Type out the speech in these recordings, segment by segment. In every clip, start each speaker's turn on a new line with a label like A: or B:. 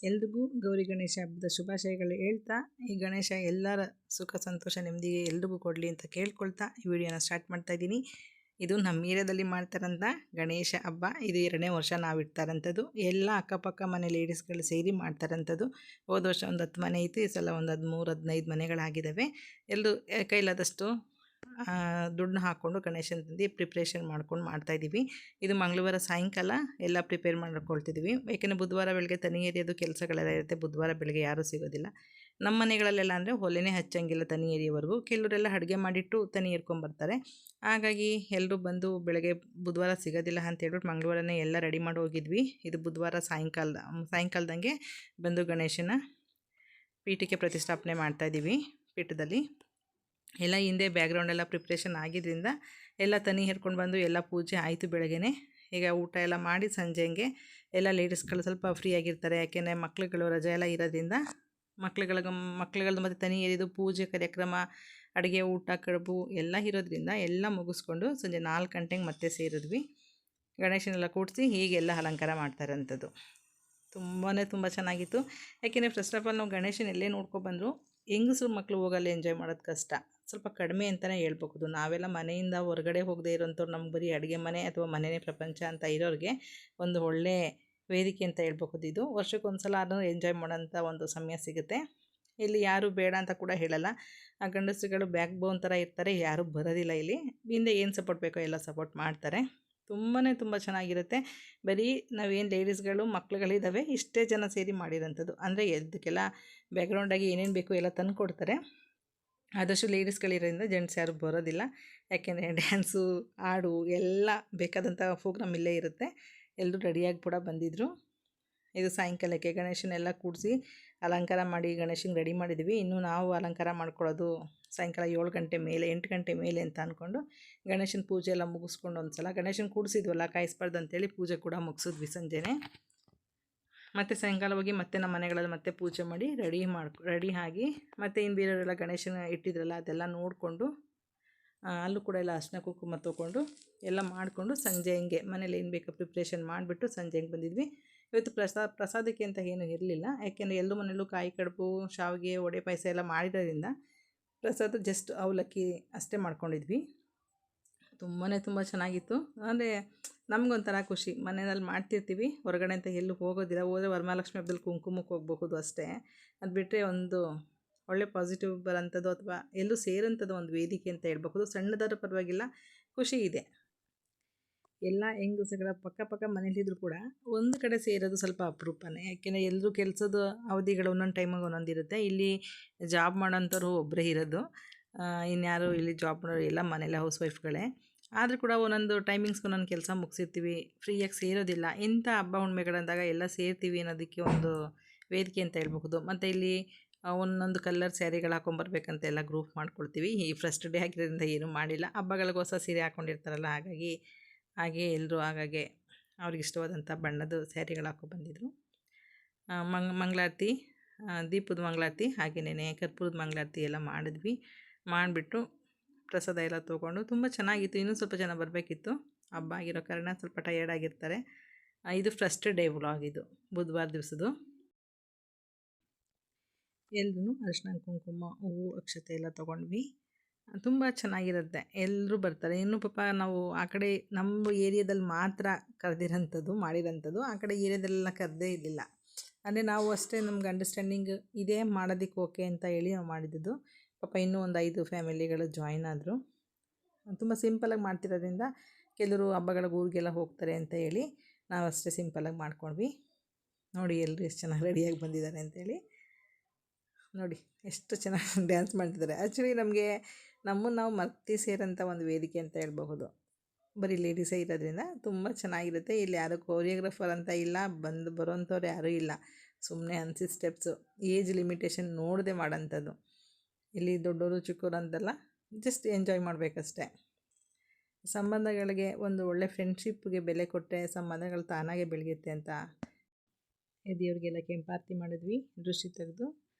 A: ಎಲ್ರಿಗೂ ಗೌರಿ ಗಣೇಶ ಹಬ್ಬದ ಶುಭಾಶಯಗಳು ಹೇಳ್ತಾ, ಈ ಗಣೇಶ ಎಲ್ಲರ ಸುಖ ಸಂತೋಷ ನೆಮ್ಮದಿಗೆ ಎಲ್ರಿಗೂ ಕೊಡಲಿ ಅಂತ ಕೇಳ್ಕೊಳ್ತಾ ಈ ವಿಡಿಯೋನ ಸ್ಟಾರ್ಟ್ ಮಾಡ್ತಾ ಇದ್ದೀನಿ. ಇದು ನಮ್ಮ ಏರಿಯಾದಲ್ಲಿ ಮಾಡ್ತಾರಂಥ ಗಣೇಶ ಹಬ್ಬ. ಇದು 2ನೇ ವರ್ಷ ನಾವು ಇಡ್ತಾರಂಥದ್ದು. ಎಲ್ಲ ಅಕ್ಕಪಕ್ಕ ಮನೆ ಲೇಡೀಸ್ಗಳು ಸೇರಿ ಮಾಡ್ತಾರಂಥದ್ದು. ಹೋದ ವರ್ಷ ಒಂದು 10 ಮನೆ ಇತ್ತು, ಈ ಸಲ ಒಂದು 13-15 ಮನೆಗಳಾಗಿದ್ದಾವೆ. ಎಲ್ಲರೂ ಕೈಲಾದಷ್ಟು ದುಡ್ಡನ್ನ ಹಾಕ್ಕೊಂಡು ಗಣೇಶನ ತಂದು ಪ್ರಿಪ್ರೇಷನ್ ಮಾಡ್ಕೊಂಡು ಮಾಡ್ತಾಯಿದ್ದೀವಿ. ಇದು ಮಂಗಳವಾರ ಸಾಯಂಕಾಲ ಎಲ್ಲ ಪ್ರಿಪೇರ್ ಮಾಡ್ಕೊಳ್ತಿದ್ದೀವಿ. ಯಾಕೆಂದರೆ ಬುಧವಾರ ಬೆಳಗ್ಗೆ ತನಿ ಎರಿಯೋದು ಕೆಲಸಗಳೆಲ್ಲ ಇರುತ್ತೆ. ಬುಧವಾರ ಬೆಳಗ್ಗೆ ಯಾರೂ ಸಿಗೋದಿಲ್ಲ. ನಮ್ಮ ಮನೆಗಳಲ್ಲೆಲ್ಲ ಅಂದರೆ ಒಲೆನೇ ಹಚ್ಚಂಗಿಲ್ಲ ತನಿ ಎರಿಯೋವರೆಗೂ. ಕೆಲವರೆಲ್ಲ ಅಡುಗೆ ಮಾಡಿಟ್ಟು ತನಿ ಎರ್ಕೊಂಬರ್ತಾರೆ. ಹಾಗಾಗಿ ಎಲ್ಲರೂ ಬಂದು ಬೆಳಗ್ಗೆ ಬುಧವಾರ ಸಿಗೋದಿಲ್ಲ ಅಂತ ಹೇಳ್ಬಿಟ್ಟು ಮಂಗಳವಾರನೇ ಎಲ್ಲ ರೆಡಿ ಮಾಡಿ ಹೋಗಿದ್ವಿ. ಇದು ಬುಧವಾರ ಸಾಯಂಕಾಲದಂಗೆ ಬಂದು ಗಣೇಶನ ಪೀಠಕ್ಕೆ ಪ್ರತಿಷ್ಠಾಪನೆ ಮಾಡ್ತಾಯಿದ್ದೀವಿ. ಪೀಠದಲ್ಲಿ ಎಲ್ಲ ಹಿಂದೆ ಬ್ಯಾಕ್ಗ್ರೌಂಡ್ ಎಲ್ಲ ಪ್ರಿಪ್ರೇಷನ್ ಆಗಿದ್ದರಿಂದ ಎಲ್ಲ ತನಿ ಹೆರ್ಕೊಂಡು ಬಂದು ಎಲ್ಲ ಪೂಜೆ ಆಯಿತು ಬೆಳಗ್ಗೆ. ಈಗ ಊಟ ಎಲ್ಲ ಮಾಡಿ ಸಂಜೆಗೆ ಎಲ್ಲ ಲೇಡೀಸ್ಗಳು ಸ್ವಲ್ಪ ಫ್ರೀ ಆಗಿರ್ತಾರೆ. ಯಾಕೆಂದರೆ ಮಕ್ಳುಗಳು ರಜೆ ಎಲ್ಲ ಇರೋದ್ರಿಂದ ಮಕ್ಳುಗಳದ್ದು ಮತ್ತು ತನಿ ಎರಿದು ಪೂಜೆ ಕಾರ್ಯಕ್ರಮ, ಅಡುಗೆ, ಊಟ, ಕಡುಬು ಎಲ್ಲ ಇರೋದ್ರಿಂದ ಎಲ್ಲ ಮುಗಿಸ್ಕೊಂಡು ಸಂಜೆ 4 ಗಂಟೆಗೆ ಮತ್ತೆ ಸೇರಿದ್ವಿ. ಗಣೇಶನೆಲ್ಲ ಕೂಡಿಸಿ ಹೀಗೆಲ್ಲ ಅಲಂಕಾರ ಮಾಡ್ತಾರಂಥದ್ದು. ತುಂಬ ಚೆನ್ನಾಗಿತ್ತು. ಯಾಕೆಂದರೆ ಫಸ್ಟ್ ಆಫ್ ಆಲ್ ನಾವು ಗಣೇಶನ ಎಲ್ಲೇ ನೋಡ್ಕೊಬಂದರು ಹೆಂಗಸರು ಮಕ್ಕಳು ಹೋಗಲ್ಲ, ಎಂಜಾಯ್ ಮಾಡೋದು ಕಷ್ಟ, ಸ್ವಲ್ಪ ಕಡಿಮೆ ಅಂತಲೇ ಹೇಳ್ಬಹುದು. ನಾವೆಲ್ಲ ಮನೆಯಿಂದ ಹೊರಗಡೆ ಹೋಗದೆ ಇರೋಂಥವ್ರು, ನಮ್ಗೆ ಬರೀ ಅಡುಗೆ ಮನೆ ಅಥವಾ ಮನೆಯೇ ಪ್ರಪಂಚ ಅಂತ ಇರೋರಿಗೆ ಒಂದು ಒಳ್ಳೆ ವೇದಿಕೆ ಅಂತ ಹೇಳ್ಬಹುದು. ಇದು ವರ್ಷಕ್ಕೊಂದು ಸಲ ಆದರೂ ಎಂಜಾಯ್ ಮಾಡೋಂಥ ಒಂದು ಸಮಯ ಸಿಗುತ್ತೆ. ಇಲ್ಲಿ ಯಾರು ಬೇಡ ಅಂತ ಕೂಡ ಹೇಳಲ್ಲ. ಆ ಗಂಡಸರುಗಳು ಬ್ಯಾಕ್ ಬೋನ್ ಥರ ಇರ್ತಾರೆ, ಯಾರೂ ಬರೋದಿಲ್ಲ ಇಲ್ಲಿ. ಹಿಂದೆ ಏನು ಸಪೋರ್ಟ್ ಬೇಕೋ ಎಲ್ಲ ಸಪೋರ್ಟ್ ಮಾಡ್ತಾರೆ. ತುಂಬ ಚೆನ್ನಾಗಿರುತ್ತೆ. ಬರೀ ನಾವೇನು ಲೇಡೀಸ್ಗಳು ಮಕ್ಳುಗಳಿದ್ದಾವೆ ಇಷ್ಟೇ ಜನ ಸೇರಿ ಮಾಡಿರೋಂಥದ್ದು. ಅಂದರೆ ಇದಕ್ಕೆಲ್ಲ ಬ್ಯಾಕ್ಗ್ರೌಂಡಾಗಿ ಏನೇನು ಬೇಕು ಎಲ್ಲ ತಂದು ಕೊಡ್ತಾರೆ. ಆದಷ್ಟು ಲೇಡೀಸ್ಗಳಿರೋದ್ರಿಂದ ಜೆಂಟ್ಸ್ ಯಾರು ಬರೋದಿಲ್ಲ. ಯಾಕೆಂದರೆ ಡ್ಯಾನ್ಸು, ಹಾಡು ಎಲ್ಲ ಬೇಕಾದಂಥ ಪ್ರೋಗ್ರಾಮ್ ಇಲ್ಲೇ ಇರುತ್ತೆ. ಎಲ್ಲರೂ ರೆಡಿಯಾಗಿ ಕೂಡ ಬಂದಿದ್ದರು. ಇದು ಸಾಯಂಕಾಲಕ್ಕೆ ಗಣೇಶನೆಲ್ಲ ಕೂಡಿಸಿ ಅಲಂಕಾರ ಮಾಡಿ ಗಣೇಶನಿಗೆ ರೆಡಿ ಮಾಡಿದ್ವಿ. ಇನ್ನು ನಾವು ಅಲಂಕಾರ ಮಾಡ್ಕೊಳ್ಳೋದು ಸಾಯಂಕಾಲ 7 ಗಂಟೆ ಮೇಲೆ, 8 ಗಂಟೆ ಮೇಲೆ ಅಂತ ಅಂದ್ಕೊಂಡು ಗಣೇಶನ ಪೂಜೆ ಎಲ್ಲ ಮುಗಿಸ್ಕೊಂಡು ಒಂದು ಸಲ ಗಣೇಶನ ಕೂಡಿಸಿದ್ವಲ್ಲ, ಕಾಯಿಸ್ಬಾರ್ದು ಅಂತೇಳಿ ಪೂಜೆ ಕೂಡ ಮುಗಿಸಿದ್ವಿ ಸಂಜೆನೇ. ಮತ್ತು ಸಾಯಂಕಾಲ ಹೋಗಿ ಮತ್ತೆ ನಮ್ಮ ಮನೆಗಳಲ್ಲಿ ಮತ್ತೆ ಪೂಜೆ ಮಾಡಿ ರೆಡಿ ಆಗಿ ಮತ್ತು ಇನ್ನು ಬೇರೆಯವರೆಲ್ಲ ಗಣೇಶನ ಇಟ್ಟಿದ್ರಲ್ಲ ಅದೆಲ್ಲ ನೋಡಿಕೊಂಡು ಅಲ್ಲೂ ಕೂಡ ಎಲ್ಲ ಅರ್ಶಿನ ಕುಂಕುಮ ತೊಗೊಂಡು ಎಲ್ಲ ಮಾಡಿಕೊಂಡು ಸಂಜೆ ಹಿಂಗೆ ಮನೇಲಿ ಏನು ಬೇಕೋ ಪ್ರಿಪ್ರೇಷನ್ ಮಾಡಿಬಿಟ್ಟು ಸಂಜೆ ಹಿಂಗೆ ಬಂದಿದ್ವಿ. ಇವತ್ತು ಪ್ರಸಾದಕ್ಕೆ ಅಂತ ಏನೂ ಇರಲಿಲ್ಲ. ಯಾಕೆಂದರೆ ಎಲ್ಲರ ಮನೇಲೂ ಕಾಯಿ ಕಡುಬು, ಶಾವಿಗೆ, ವಡೆ ಪಾಯಸ ಎಲ್ಲ ಮಾಡಿರೋದ್ರಿಂದ ಪ್ರಸಾದ ಜಸ್ಟ್ ಅವಲಕ್ಕಿ ಅಷ್ಟೇ ಮಾಡ್ಕೊಂಡಿದ್ವಿ. ತುಂಬ ಚೆನ್ನಾಗಿತ್ತು. ಅಂದರೆ ನಮಗೊಂಥರ ಖುಷಿ, ಮನೆಯಲ್ಲಿ ಮಾಡ್ತಿರ್ತೀವಿ, ಹೊರಗಡೆ ಅಂತ ಎಲ್ಲೂ ಹೋಗೋದಿಲ್ಲ. ಹೋದರೆ ವರಮಹಾಲಕ್ಷ್ಮಿ ಹಬ್ಬದಲ್ಲಿ ಕುಂಕುಮಕ್ಕೆ ಹೋಗಬಹುದು ಅಷ್ಟೇ. ಅದು ಬಿಟ್ಟರೆ ಒಂದು ಒಳ್ಳೆ ಪಾಸಿಟಿವ್ ಬರೋಂಥದ್ದು ಅಥವಾ ಎಲ್ಲೂ ಸೇರೋಂಥದ್ದು ಒಂದು ವೇದಿಕೆ ಅಂತ ಹೇಳ್ಬಹುದು. ಸಣ್ಣದಾದ್ರೂ ಪರವಾಗಿಲ್ಲ, ಖುಷಿ ಇದೆ. ಎಲ್ಲ ಹೆಂಗಸುಗಳ ಪಕ್ಕ ಮನೇಲಿದ್ದರೂ ಕೂಡ ಒಂದು ಕಡೆ ಸೇರೋದು ಸ್ವಲ್ಪ ಅಪರೂಪನೇ. ಯಾಕೆಂದರೆ ಎಲ್ಲರೂ ಕೆಲಸದ ಅವಧಿಗಳು ಒಂದೊಂದು ಟೈಮಿಗೆ ಒಂದೊಂದಿರುತ್ತೆ. ಇಲ್ಲಿ ಜಾಬ್ ಮಾಡೋಂಥವ್ರು ಒಬ್ಬರೇ ಇರೋದು, ಇನ್ಯಾರು ಇಲ್ಲಿ ಜಾಬ್ ಮಾಡೋರು ಎಲ್ಲ ಮನೇಲಿ ಹೌಸ್ ವೈಫ್ಗಳೇ. ಆದರೂ ಕೂಡ ಒಂದೊಂದು ಟೈಮಿಂಗ್ಸ್ಗೆ ಒಂದೊಂದು ಕೆಲಸ ಮುಗಿಸಿರ್ತೀವಿ, ಫ್ರೀಯಾಗಿ ಸೇರೋದಿಲ್ಲ. ಇಂಥ ಹಬ್ಬ ಹುಣ್ಮೆಗಳಂದಾಗ ಎಲ್ಲ ಸೇರ್ತೀವಿ ಅನ್ನೋದಕ್ಕೆ ಒಂದು ವೇದಿಕೆ ಅಂತ ಹೇಳ್ಬಹುದು. ಮತ್ತು ಇಲ್ಲಿ ಒಂದೊಂದು ಕಲರ್ ಸ್ಯಾರಿಗಳು ಹಾಕೊಂಬರ್ಬೇಕಂತ ಎಲ್ಲ ಗ್ರೂಪ್ ಮಾಡ್ಕೊಳ್ತೀವಿ. ಈ ಫಸ್ಟ್ ಡೇ ಆಗಿರೋದ್ರಿಂದ ಏನೂ ಮಾಡಿಲ್ಲ. ಹಬ್ಬಗಳಿಗೆ ಹೊಸ ಸೀರೆ ಹಾಕ್ಕೊಂಡಿರ್ತಾರಲ್ಲ, ಹಾಗೆ ಎಲ್ಲರೂ ಹಾಗಾಗಿ ಅವ್ರಿಗೆ ಇಷ್ಟವಾದಂಥ ಬಣ್ಣದ ಸ್ಯಾರಿಗಳು ಹಾಕ್ಕೊಬಂದಿದ್ರು. ಮಂಗಳಾರತಿ, ದೀಪದ ಮಂಗಳಾರತಿ, ಹಾಗೆಯೇ ಕರ್ಪೂರದ ಮಂಗಳಾರತಿ ಎಲ್ಲ ಮಾಡಿಬಿಟ್ಟು ಪ್ರಸಾದ ಎಲ್ಲ ತೊಗೊಂಡು ತುಂಬ ಚೆನ್ನಾಗಿತ್ತು. ಇನ್ನೂ ಸ್ವಲ್ಪ ಜನ ಬರಬೇಕಿತ್ತು. ಹಬ್ಬ ಆಗಿರೋ ಕಾರಣ ಸ್ವಲ್ಪ ಟಯರ್ಡ್ ಆಗಿರ್ತಾರೆ. ಇದು ಫಸ್ಟ್ ಡೇ ವ್ಲಾಗ್. ಇದು ಬುಧವಾರ ದಿವಸದ್ದು. ಎಲ್ಲರೂ ಅರಿಶಿನ ಕುಂಕುಮ, ಹೂವು, ಅಕ್ಷತೆ ಎಲ್ಲ ತೊಗೊಂಡ್ವಿ. ತುಂಬ ಚೆನ್ನಾಗಿರುತ್ತೆ. ಎಲ್ಲರೂ ಬರ್ತಾರೆ. ಇನ್ನೂ ಪಾಪ ನಾವು ಆ ಕಡೆ ನಮ್ಮ ಏರಿಯಾದಲ್ಲಿ ಮಾತ್ರ ಕರೆದಿರೋಂಥದ್ದು ಮಾಡಿರೋಂಥದ್ದು. ಆ ಕಡೆ ಏರಿಯಾದಲ್ಲೆಲ್ಲ ಕರೆದೇ ಇರಲಿಲ್ಲ. ಅಂದರೆ ನಾವು ಅಷ್ಟೇ ನಮ್ಗೆ ಅಂಡರ್ಸ್ಟ್ಯಾಂಡಿಂಗ್ ಇದೇ ಮಾಡೋದಕ್ಕೆ ಓಕೆ ಅಂತ ಹೇಳಿ ನಾವು ಮಾಡಿದ್ದು. ಪಾಪ ಇನ್ನೂ ಒಂದು 5 ಫ್ಯಾಮಿಲಿಗಳು ಜಾಯಿನ್ ಆದರು. ತುಂಬ ಸಿಂಪಲಾಗಿ ಮಾಡ್ತಿರೋದ್ರಿಂದ ಕೆಲವರು ಹಬ್ಬಗಳಿಗೆ ಊರಿಗೆಲ್ಲ ಹೋಗ್ತಾರೆ ಅಂತ ಹೇಳಿ ನಾವು ಅಷ್ಟೇ ಸಿಂಪಲಾಗಿ ಮಾಡ್ಕೊಂಡ್ವಿ. ನೋಡಿ ಎಲ್ಲರೂ ಎಷ್ಟು ಚೆನ್ನಾಗಿ ರೆಡಿಯಾಗಿ ಬಂದಿದ್ದಾರೆ ಅಂತೇಳಿ. ನೋಡಿ ಎಷ್ಟು ಚೆನ್ನಾಗಿ ಡ್ಯಾನ್ಸ್ ಮಾಡ್ತಿದ್ದಾರೆ. ಆ್ಯಕ್ಚುಲಿ ನಮ್ಮನ್ನು ನಾವು ಮರ್ತಿ ಸೇರೋಂಥ ಒಂದು ವೇದಿಕೆ ಅಂತ ಹೇಳ್ಬಹುದು. ಬರೀ ಲೇಡೀಸೇ ಇರೋದ್ರಿಂದ ತುಂಬ ಚೆನ್ನಾಗಿರುತ್ತೆ. ಇಲ್ಲಿ ಯಾರು ಕೋರಿಯೋಗ್ರಾಫರ್ ಅಂತ ಇಲ್ಲ, ಬರೋಂಥವ್ರು ಯಾರೂ ಇಲ್ಲ. ಸುಮ್ಮನೆ ಅನಿಸಿದ ಸ್ಟೆಪ್ಸು, ಏಜ್ ಲಿಮಿಟೇಷನ್ ನೋಡದೆ ಮಾಡೋಂಥದ್ದು. ಇಲ್ಲಿ ದೊಡ್ಡವರು ಚಿಕ್ಕವರು ಅಂತಲ್ಲ, ಜಸ್ಟ್ ಎಂಜಾಯ್ ಮಾಡಬೇಕಷ್ಟೆ. ಸಂಬಂಧಗಳಿಗೆ ಒಂದು ಒಳ್ಳೆ ಫ್ರೆಂಡ್ಶಿಪ್ಗೆ ಬೆಲೆ ಕೊಟ್ಟರೆ ಸಂಬಂಧಗಳು ತಾನಾಗೆ ಬೆಳೆಯುತ್ತೆ ಅಂತ ದೇವ್ರಿಗೆಲ್ಲ ಕೆಂಪಾರತಿ ಮಾಡಿದ್ವಿ. ದೃಷ್ಟಿ ತೆಗೆದು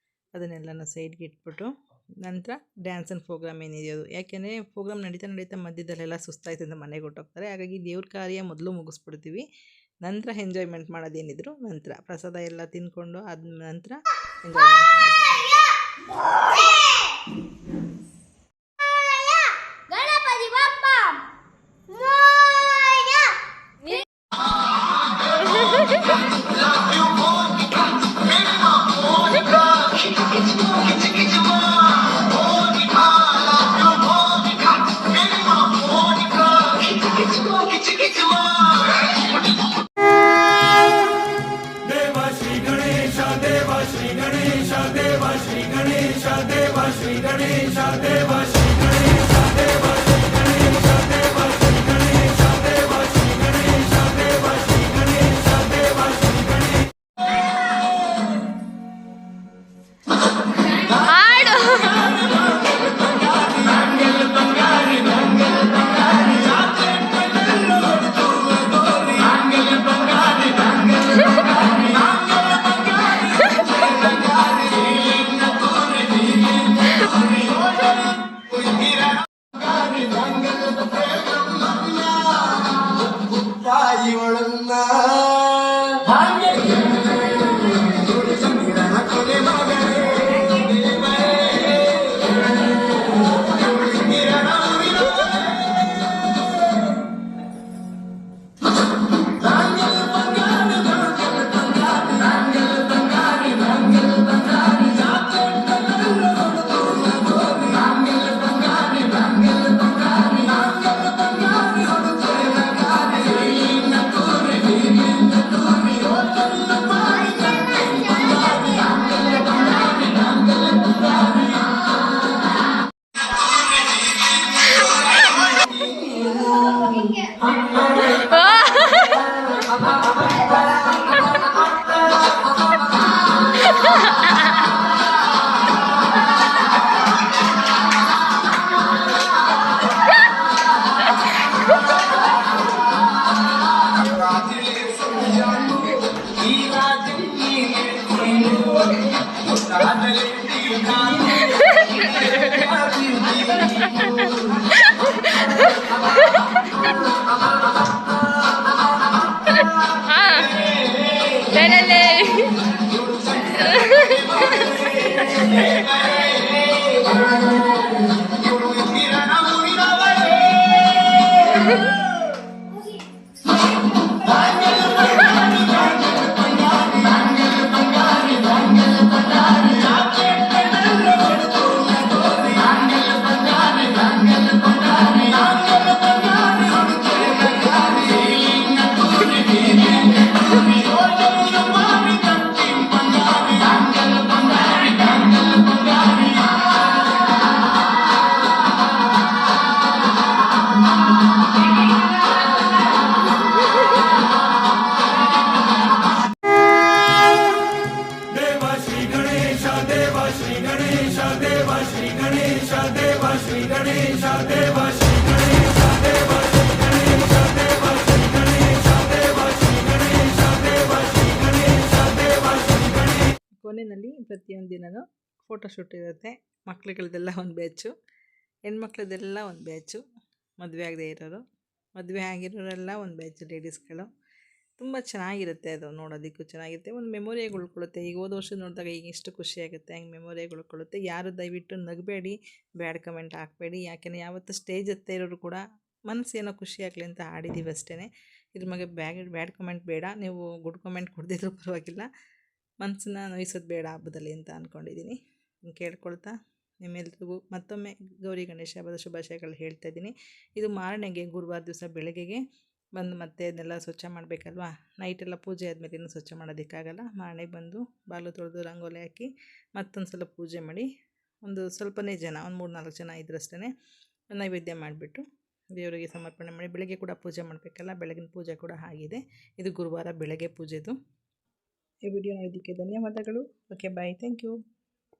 A: ಅದನ್ನೆಲ್ಲನೂ ಸೈಡ್ಗೆ ಇಟ್ಬಿಟ್ಟು ನಂತರ ಡ್ಯಾನ್ಸನ್ ಪ್ರೋಗ್ರಾಮ್ ಏನಿದೆಯೋ, ಯಾಕೆಂದರೆ ಪ್ರೋಗ್ರಾಮ್ ನಡೀತಾ ಮಧ್ಯದಲ್ಲೆಲ್ಲ ಸುಸ್ತಾಯ್ತಂತ ಮನೆಗೆ ಹೊಟ್ಟೋಗ್ತಾರೆ. ಹಾಗಾಗಿ ದೇವ್ರ ಕಾರ್ಯ ಮೊದಲು ಮುಗಿಸ್ಬಿಡ್ತೀವಿ. ನಂತರ ಎಂಜಾಯ್ಮೆಂಟ್ ಮಾಡೋದೇನಿದ್ರು ನಂತರ ಪ್ರಸಾದ ಎಲ್ಲ ತಿಂದ್ಕೊಂಡು ಆದ ನಂತರ ಎಂಜಾಯ್ಮೆಂಟ್ ಮಾಡೋದು. ಕೊನೆಯಲ್ಲಿ ಪ್ರತಿಯೊಂದು ದಿನವೂ ಫೋಟೋಶೂಟ್ ಇರುತ್ತೆ. ಮಕ್ಳುಗಳದ್ದೆಲ್ಲ ಒಂದು ಬ್ಯಾಚು, ಹೆಣ್ಮಕ್ಳದ್ದೆಲ್ಲ ಒಂದು ಬ್ಯಾಚು, ಮದುವೆ ಆಗದೆ ಇರೋರು, ಮದುವೆ ಆಗಿರೋರೆಲ್ಲ ಒಂದು ಬ್ಯಾಚು ಲೇಡೀಸ್ಗಳು. ತುಂಬ ಚೆನ್ನಾಗಿರುತ್ತೆ, ಅದು ನೋಡೋದಕ್ಕೂ ಚೆನ್ನಾಗಿರುತ್ತೆ, ಒಂದು ಮೆಮೊರಿಯಾಗಿ ಉಳ್ಕೊಳ್ಳುತ್ತೆ. ಈಗ ಹೋದ ವರ್ಷ ನೋಡಿದಾಗ ಈಗ ಎಷ್ಟು ಖುಷಿಯಾಗುತ್ತೆ, ಹಂಗೆ ಮೆಮೊರಿಯಾಗಿ ಉಳ್ಕೊಳ್ಳುತ್ತೆ. ಯಾರು ದಯವಿಟ್ಟು ನಗಬೇಡಿ, ಬ್ಯಾಡ್ ಕಮೆಂಟ್ ಹಾಕಬೇಡಿ. ಯಾಕೆಂದರೆ ಯಾವತ್ತು ಸ್ಟೇಜ್ ಹತ್ತ ಇರೋರು ಕೂಡ ಮನಸ್ಸೇನೋ ಖುಷಿ ಆಗಲಿ ಅಂತ ಆಡಿದ್ದೀವಿ ಅಷ್ಟೇ. ಇದ್ರ ಬಗ್ಗೆ ಬ್ಯಾಡ್ ಕಮೆಂಟ್ ಬೇಡ, ನೀವು ಗುಡ್ ಕಮೆಂಟ್ ಕೊಡದಿದ್ರೂ ಪರವಾಗಿಲ್ಲ, ಮನಸ್ಸನ್ನ ನೋಯಿಸೋದು ಬೇಡ ಹಬ್ಬದಲ್ಲಿ ಅಂತ ಅಂದ್ಕೊಂಡಿದ್ದೀನಿ. ಕೇಳ್ಕೊಳ್ತಾ ನಿಮ್ಮೆಲ್ರಿಗೂ ಮತ್ತೊಮ್ಮೆ ಗೌರಿ ಗಣೇಶ ಹಬ್ಬದ ಶುಭಾಶಯಗಳು ಹೇಳ್ತಾ ಇದ್ದೀನಿ. ಇದು ಮಾರನೆಗೆ ಗುರುವಾರ ದಿವಸ ಬೆಳಗ್ಗೆಗೆ ಬಂದು ಮತ್ತೆ ಅದನ್ನೆಲ್ಲ ಸ್ವಚ್ಛ ಮಾಡಬೇಕಲ್ವಾ. ನೈಟೆಲ್ಲ ಪೂಜೆ ಆದಮೇಲೆ ಇನ್ನೂ ಸ್ವಚ್ಛ ಮಾಡೋದಕ್ಕಾಗಲ್ಲ. ಮಾರನೆಗೆ ಬಂದು ಬಾಗಿಲು ತೊಳೆದು ರಂಗೋಲಿ ಹಾಕಿ ಮತ್ತೊಂದು ಸಲ ಪೂಜೆ ಮಾಡಿ, ಒಂದು ಸ್ವಲ್ಪನೇ ಜನ, ಒಂದು 3-4 ಜನ ಇದ್ರಷ್ಟೇ ನೈವೇದ್ಯ ಮಾಡಿಬಿಟ್ಟು ದೇವರಿಗೆ ಸಮರ್ಪಣೆ ಮಾಡಿ ಬೆಳಗ್ಗೆ ಕೂಡ ಪೂಜೆ ಮಾಡಬೇಕಲ್ಲ. ಬೆಳಗಿನ ಪೂಜೆ ಕೂಡ ಆಗಿದೆ. ಇದು ಗುರುವಾರ ಬೆಳಗ್ಗೆ ಪೂಜೆದು. ಈ ವಿಡಿಯೋ ನೋಡೋದಕ್ಕೆ ಧನ್ಯವಾದಗಳು. Okay, bye, thank you.